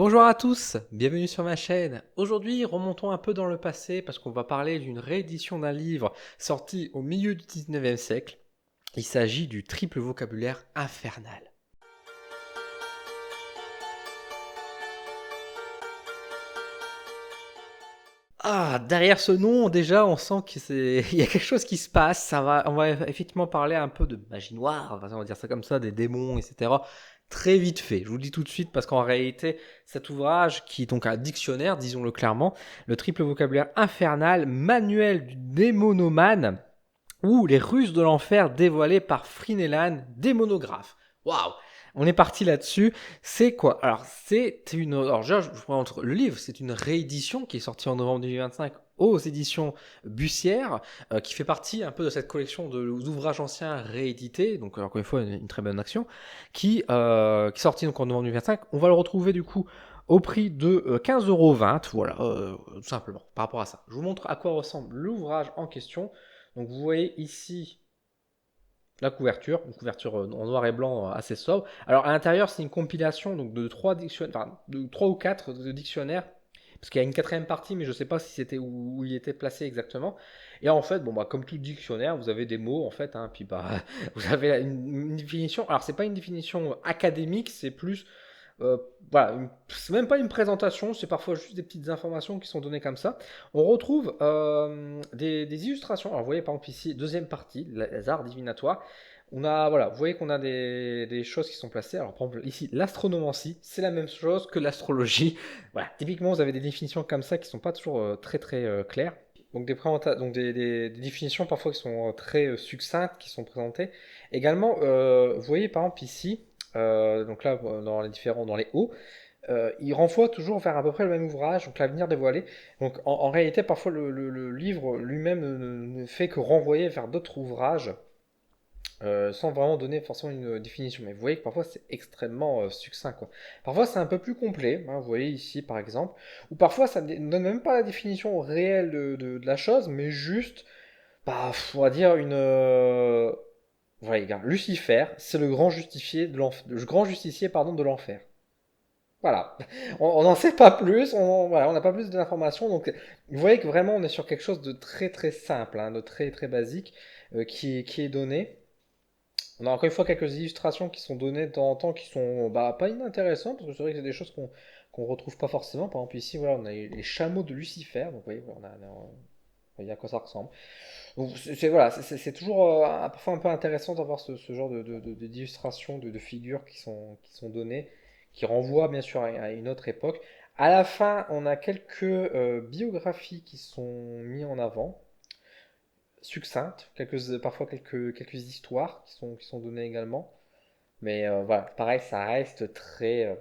Bonjour à tous, bienvenue sur ma chaîne. Aujourd'hui, remontons un peu dans le passé parce qu'on va parler d'une réédition d'un livre sorti au milieu du 19e siècle. Il s'agit du triple vocabulaire infernal. Ah, derrière ce nom, déjà, on sent il y a quelque chose qui se passe. On va effectivement parler un peu de magie noire, enfin, on va dire ça comme ça, des démons, etc. Très vite fait. Je vous le dis tout de suite parce qu'en réalité, cet ouvrage, qui est donc un dictionnaire, disons-le clairement, le triple vocabulaire infernal, manuel du démonomane, ou les ruses de l'enfer dévoilées par Frinellan, démonographe. Waouh! On est parti là-dessus. C'est quoi? Alors, je vous montre le livre. C'est une réédition qui est sortie en novembre 2025 aux éditions Bussière, qui fait partie un peu de cette collection d'ouvrages anciens réédités. Donc, encore une fois, une très bonne action. Qui est sortie donc en novembre 2025. On va le retrouver du coup au prix de 15,20 €. Voilà, tout simplement, par rapport à ça. Je vous montre à quoi ressemble l'ouvrage en question. Donc vous voyez ici la couverture, une couverture en noir et blanc assez sobre. Alors à l'intérieur, c'est une compilation donc de trois dictionnaires, enfin, de trois ou quatre de dictionnaires, parce qu'il y a une quatrième partie, mais je ne sais pas si c'était où il était placé exactement. Et en fait, bon bah comme tout dictionnaire, vous avez des mots en fait, puis bah vous avez une définition. Alors c'est pas une définition académique, c'est plus euh, voilà, c'est même pas une présentation, c'est parfois juste des petites informations qui sont données comme ça. On retrouve des illustrations. Alors, vous voyez par exemple ici, deuxième partie, les arts divinatoires. Voilà, vous voyez qu'on a des choses qui sont placées. Alors, par exemple, ici, l'astronomancie, c'est la même chose que l'astrologie. Voilà, typiquement, vous avez des définitions comme ça qui sont pas toujours très claires. Donc, des définitions parfois qui sont très succinctes, qui sont présentées. Également, vous voyez par exemple ici, donc là, dans les hauts, il renvoie toujours vers à peu près le même ouvrage, donc l'avenir dévoilé. Donc en réalité, parfois le livre lui-même ne fait que renvoyer vers d'autres ouvrages sans vraiment donner forcément une définition. Mais vous voyez que parfois c'est extrêmement succinct, quoi. Parfois c'est un peu plus complet, hein, vous voyez ici par exemple, ou parfois ça ne donne même pas la définition réelle de la chose, mais juste, bah, on va dire voilà, les gars, Lucifer, c'est le grand justicier pardon, de l'enfer. Voilà, on n'en sait pas plus, voilà, on n'a pas plus d'informations, donc vous voyez que vraiment on est sur quelque chose de très très simple, hein, de très très basique qui est donné. On a encore une fois quelques illustrations qui sont données de temps en temps qui sont bah, pas inintéressantes, parce que c'est vrai que c'est des choses qu'on retrouve pas forcément. Par exemple ici, voilà, on a les chameaux de Lucifer, donc vous voyez, voilà, vous voyez à quoi ça ressemble. Donc voilà, c'est toujours parfois un peu intéressant d'avoir ce genre d'illustrations, de figures qui sont données, qui renvoient bien sûr à une autre époque. À la fin, on a quelques biographies qui sont mises en avant, succinctes, parfois quelques histoires qui sont données également. Mais voilà, pareil, ça reste c'est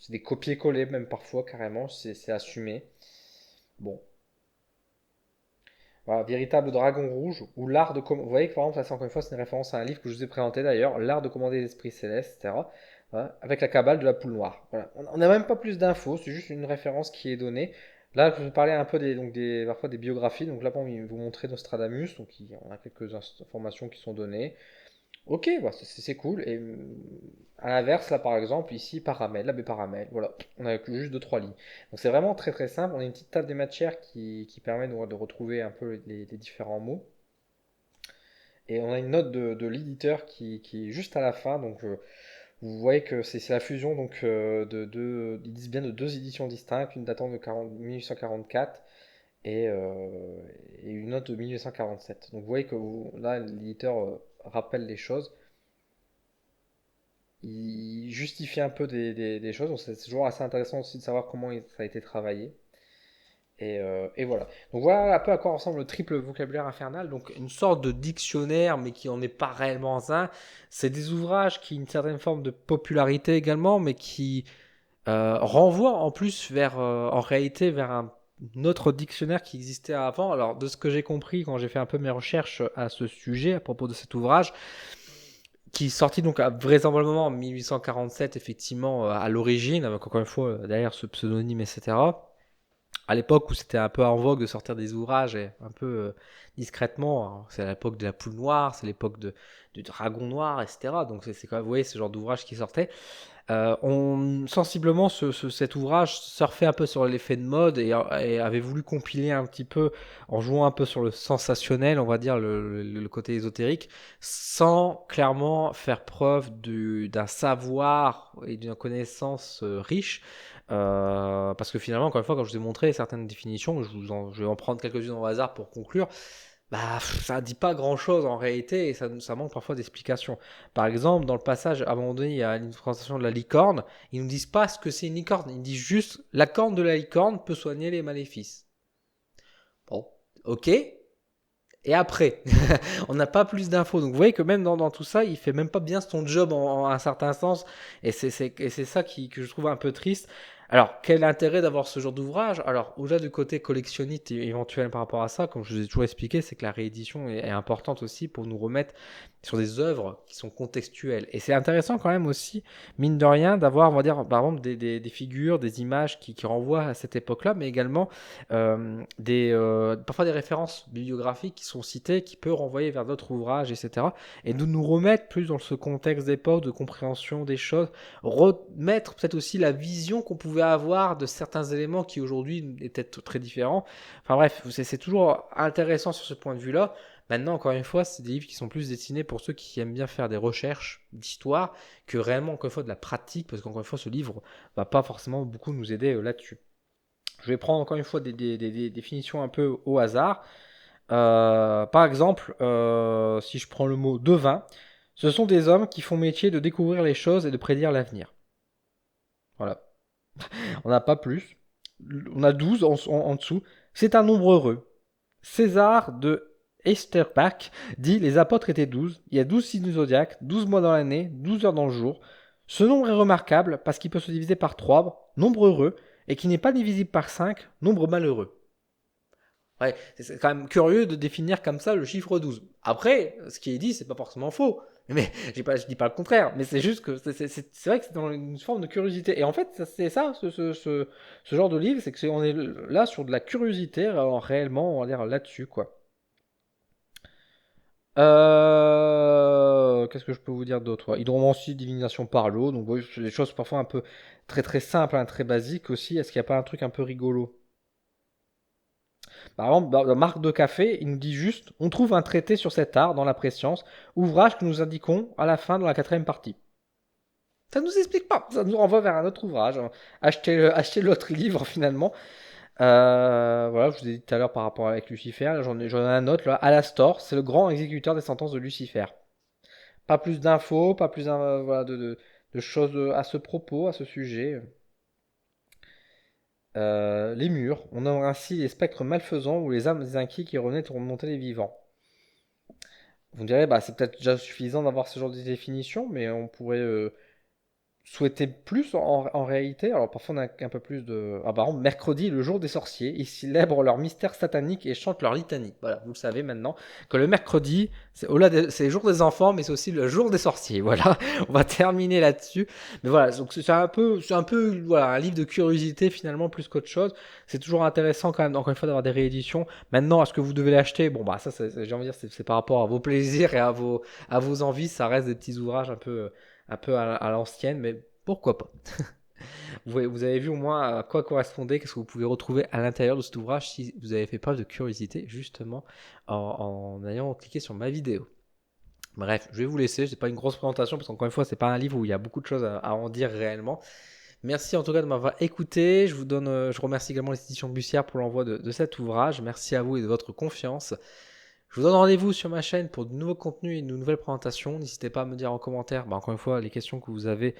des copier-coller même parfois carrément, c'est assumé. Bon, voilà, véritable dragon rouge, ou l'art de commander. Vous voyez que par exemple, ça c'est encore une fois, c'est une référence à un livre que je vous ai présenté d'ailleurs, l'art de commander les esprits célestes, etc. Voilà, avec la cabale de la poule noire. Voilà. On n'a même pas plus d'infos, c'est juste une référence qui est donnée. Là, je vous parlais un peu parfois des biographies. Donc là, bon, il vous montrer Nostradamus, donc on a quelques informations qui sont données. Ok, bah, c'est cool. Et à l'inverse, là par exemple, ici, Paramel, l'abbé Paramel, voilà, on a juste deux, trois lignes. Donc c'est vraiment très très simple. On a une petite table des matières qui permet de retrouver un peu les différents mots. Et on a une note de l'éditeur qui est juste à la fin. Donc vous voyez que c'est la fusion donc, ils disent bien de deux éditions distinctes, une datant de 1844 et une autre de 1947. Donc vous voyez que là, l'éditeur rappelle les choses. Il justifie un peu des choses. Donc c'est toujours assez intéressant aussi de savoir comment ça a été travaillé. Et voilà. Donc voilà un peu à quoi ressemble le triple vocabulaire infernal. Donc une sorte de dictionnaire, mais qui en est pas réellement un. C'est des ouvrages qui ont une certaine forme de popularité également, mais qui renvoient en plus en réalité, vers un autre dictionnaire qui existait avant. Alors de ce que j'ai compris quand j'ai fait un peu mes recherches à ce sujet, à propos de cet ouvrage, qui est sorti donc vraisemblablement en 1847, effectivement, à l'origine, avec encore une fois derrière ce pseudonyme, etc. À l'époque où c'était un peu en vogue de sortir des ouvrages et un peu discrètement, hein. C'est à l'époque de la poule noire, c'est l'époque du dragon noir, etc. Donc c'est quand même, vous voyez, ce genre d'ouvrage qui sortait. Sensiblement, cet ouvrage surfait un peu sur l'effet de mode et avait voulu compiler un petit peu, en jouant un peu sur le sensationnel, on va dire, le côté ésotérique, sans clairement faire preuve d'un savoir et d'une connaissance riche. Parce que finalement, encore une fois, quand je vous ai montré certaines définitions, je vais en prendre quelques-unes au hasard pour conclure. Bah, ça dit pas grand-chose en réalité et ça manque parfois d'explications. Par exemple, dans le passage, à un moment donné, il y a une présentation de la licorne. Ils nous disent pas ce que c'est une licorne. Ils disent juste la corne de la licorne peut soigner les maléfices. Bon, ok. Et après, on n'a pas plus d'infos. Donc vous voyez que même dans tout ça, il fait même pas bien son job en un certain sens. Et c'est ça que je trouve un peu triste. Alors, quel intérêt d'avoir ce genre d'ouvrage? Alors, au-delà du côté collectionniste et éventuel par rapport à ça, comme je vous ai toujours expliqué, c'est que la réédition est importante aussi pour nous remettre sur des œuvres qui sont contextuelles. Et c'est intéressant quand même aussi, mine de rien, d'avoir, on va dire, par exemple, des figures, des images qui renvoient à cette époque-là, mais également parfois des références bibliographiques qui sont citées, qui peuvent renvoyer vers d'autres ouvrages, etc. Et nous remettre plus dans ce contexte d'époque, de compréhension des choses, remettre peut-être aussi la vision qu'on pouvait avoir de certains éléments qui aujourd'hui étaient très différents. Enfin bref, c'est toujours intéressant sur ce point de vue-là. Maintenant, encore une fois, c'est des livres qui sont plus destinés pour ceux qui aiment bien faire des recherches d'histoire que réellement, encore une fois, de la pratique, parce qu'encore une fois, ce livre va pas forcément beaucoup nous aider là-dessus. Je vais prendre encore une fois des définitions un peu au hasard. Par exemple, si je prends le mot devin, ce sont des hommes qui font métier de découvrir les choses et de prédire l'avenir. Voilà. On n'a pas plus. On a 12 en dessous. C'est un nombre heureux. César de Eesterbach dit les apôtres étaient 12. Il y a 12 signes du zodiaque, 12 mois dans l'année, 12 heures dans le jour. Ce nombre est remarquable parce qu'il peut se diviser par 3, nombre heureux, et qui n'est pas divisible par 5, nombre malheureux. Ouais, c'est quand même curieux de définir comme ça le chiffre 12. Après, ce qui est dit, c'est pas forcément faux. Mais je dis pas le contraire. Mais c'est juste que c'est vrai que c'est dans une forme de curiosité. Et en fait, c'est ça, ce genre de livre, c'est que on est là sur de la curiosité, réellement, on va dire là-dessus, quoi. Qu'est-ce que je peux vous dire d'autre? Ouais, hydromancie, divination par l'eau. Donc, oui, c'est des choses parfois un peu très très simples, hein, très basiques aussi. Est-ce qu'il n'y a pas un truc un peu rigolo? Par exemple, dans Marque de café, il nous dit juste on trouve un traité sur cet art dans la préscience, ouvrage que nous indiquons à la fin de la quatrième partie. Ça ne nous explique pas, ça nous renvoie vers un autre ouvrage. Achetez l'autre livre finalement. Voilà, je vous ai dit tout à l'heure par rapport avec Lucifer, j'en ai un autre là, Alastor, c'est le grand exécuteur des sentences de Lucifer. Pas plus d'infos, pas plus voilà, de choses à ce propos, à ce sujet. Les murs, on nomme ainsi les spectres malfaisants ou les âmes des inquiets qui revenaient tourmenter les vivants. Vous me direz, bah, c'est peut-être déjà suffisant d'avoir ce genre de définition, mais on pourrait souhaiter plus en réalité. Alors parfois on a un peu plus de... Ah par exemple, mercredi, le jour des sorciers, ils célèbrent leur mystère satanique et chantent leur litanie. Voilà, vous le savez maintenant, que le mercredi, c'est le jour des enfants, mais c'est aussi le jour des sorciers. Voilà, on va terminer là-dessus. Mais voilà, donc c'est un peu voilà, un livre de curiosité finalement plus qu'autre chose. C'est toujours intéressant quand même, encore une fois, d'avoir des rééditions. Maintenant, est-ce que vous devez l'acheter? Bon bah ça, j'ai envie de dire, c'est par rapport à vos plaisirs et à vos envies. Ça reste des petits ouvrages un peu à l'ancienne, mais pourquoi pas. Vous avez vu au moins à quoi correspondait, qu'est-ce que vous pouvez retrouver à l'intérieur de cet ouvrage si vous avez fait preuve de curiosité, justement, en ayant cliqué sur ma vidéo. Bref, je vais vous laisser, c'est pas une grosse présentation, parce qu'encore une fois, c'est pas un livre où il y a beaucoup de choses à en dire réellement. Merci en tout cas de m'avoir écouté. Je remercie également l'institution Bussière pour l'envoi de cet ouvrage. Merci à vous et de votre confiance. Je vous donne rendez-vous sur ma chaîne pour de nouveaux contenus et de nouvelles présentations. N'hésitez pas à me dire en commentaire, encore une fois, les questions que vous avez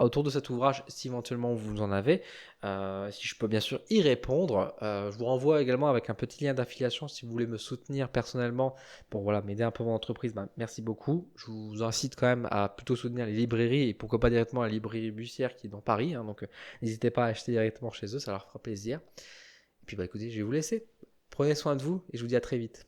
autour de cet ouvrage, si éventuellement vous en avez. Si je peux bien sûr y répondre. Je vous renvoie également avec un petit lien d'affiliation si vous voulez me soutenir personnellement pour voilà, m'aider un peu mon entreprise. Merci beaucoup. Je vous incite quand même à plutôt soutenir les librairies et pourquoi pas directement la librairie Bussière qui est dans Paris. Donc n'hésitez pas à acheter directement chez eux, ça leur fera plaisir. Et puis écoutez, je vais vous laisser. Prenez soin de vous et je vous dis à très vite.